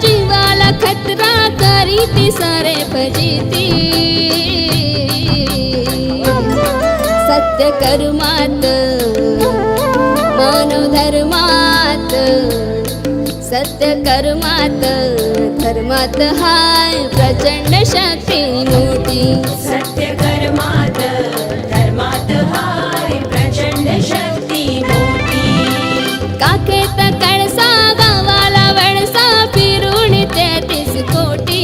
जीवाला खतरा करीती सारे फजिती सत्य कर्मात मनोधर्मात सत्य कर्मात धर्मात हाय प्रचंड शक्ती मोठी सत्य कर्मात धर्मात हाय प्रचंड शक्ती मोठी काखेत कळसा गावाला वळसा फिरून 33 कोटी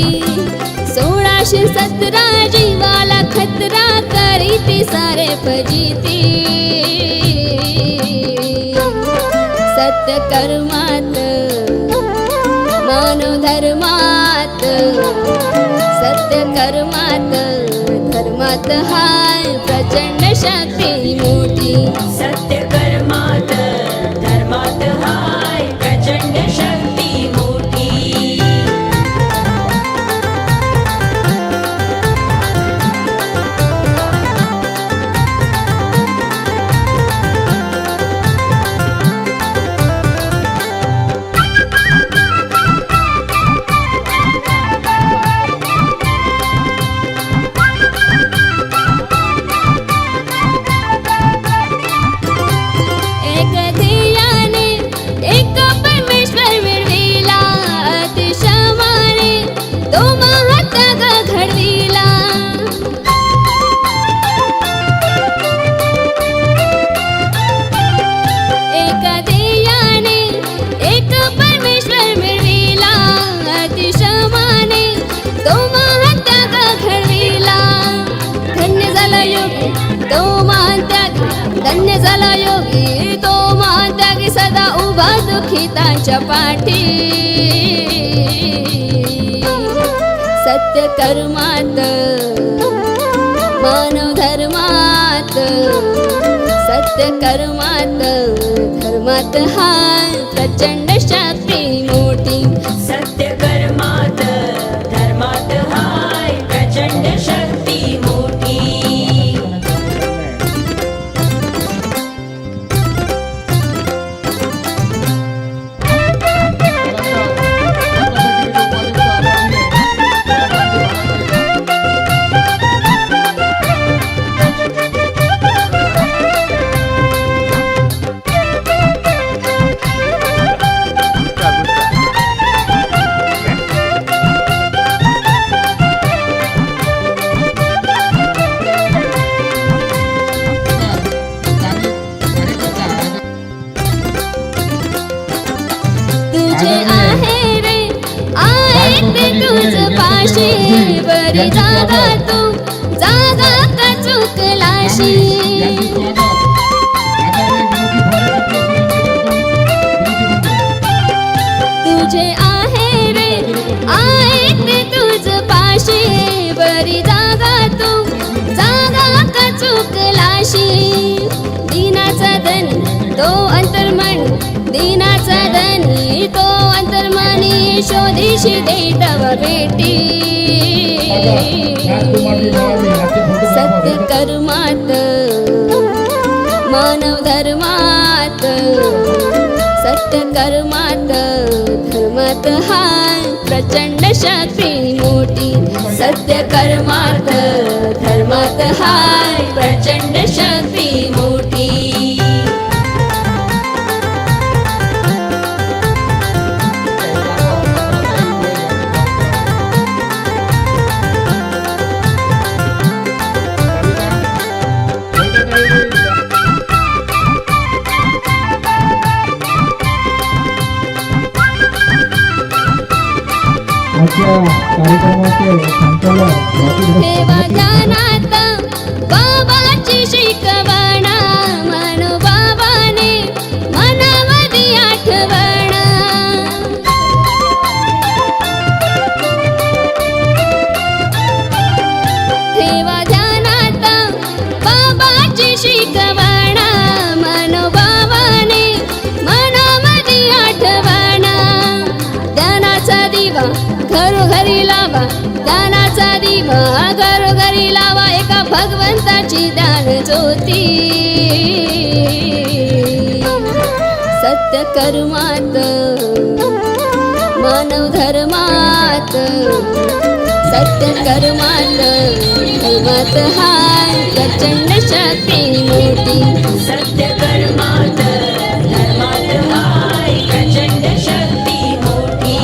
1617 जीवाला खतरा करीती सारे फजिती सत्य कर्मात मनोधर्मात सत्य कर्मात धर्मात हाय प्रचंड शक्ती मोठी सत्य कर्मात धर्मात हाय प्रचंड शक्ती मोठी एक ध्येयाने एक परमेश्वर मिळविला अतिशमाने तो महात्याग घडविला एक ध्येयाने एक परमेश्वर मिळविला अतिशमाने तो महात्याग घडविला धन्य झाला योगी तो महात्यागी धन्य झाला योगी तो महात्यागी सदा उभा दुखितांच्या पाठी सत्य कर्मात मानव धर्मात सत्य कर्मात धर्मात हाय प्रचंड शक्ती मोठी सत्य कर्मात धर्मात हाय प्रचंड शक्ती मोठी तुझे आहे रे आहे ते तुझ पाशी बरी जागा तू जागा का चुकलाशी तुझे आहे रे आहे ते तुझ पाशी बरी जागा तू जागा का चुकलाशी दीनाचा धनी तो अंतर्मन दीनाचा धनी तो अंतर्मनी शोधीशी देतव भेटी सत्य कर्मात मानव धर्मात सत्य कर्मात धर्मात हाय प्रचंड शक्ती मोठी सत्य कर्मात धर्मात हाय प्रचंड शक्ती मोठी आजच्या कार्यक्रमाचे संचालक ठेवा ध्यानात बाबाची शिकवण मनोबाबाने मनामध्ये आठवण ठेवा ध्यानात बाबाची शिकवण मनोबाबाने मनामध्ये आठवण ध्यानाचा दिवा घरोघरी लावा दानाचा दिवा घरोघरी लावा एका भगवंताची दान ज्योती सत्य कर्मात मानव धर्मात सत्य कर्मात धर्मात हाय प्रचंड शक्ती मोठी सत्य कर्मात धर्मात हाय प्रचंड शक्ती मोठी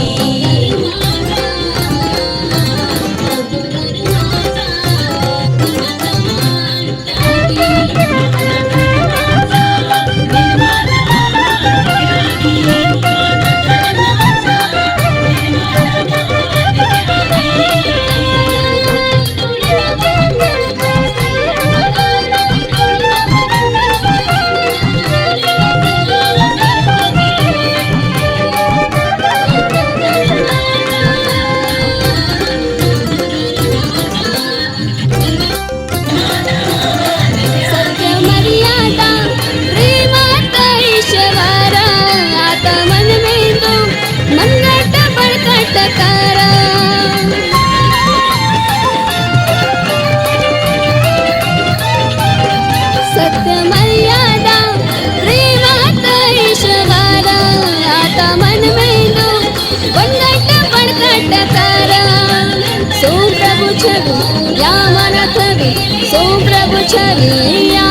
सत्य मर्यादा प्रेमात ईश्वर आता मन में तो मनगट बळकट कर सत्य मर्यादा प्रेमात ईश्वर आता मन में तो मनगट बळकट कर सो प्रभु छवि या मन छवि सो प्रभु छवि या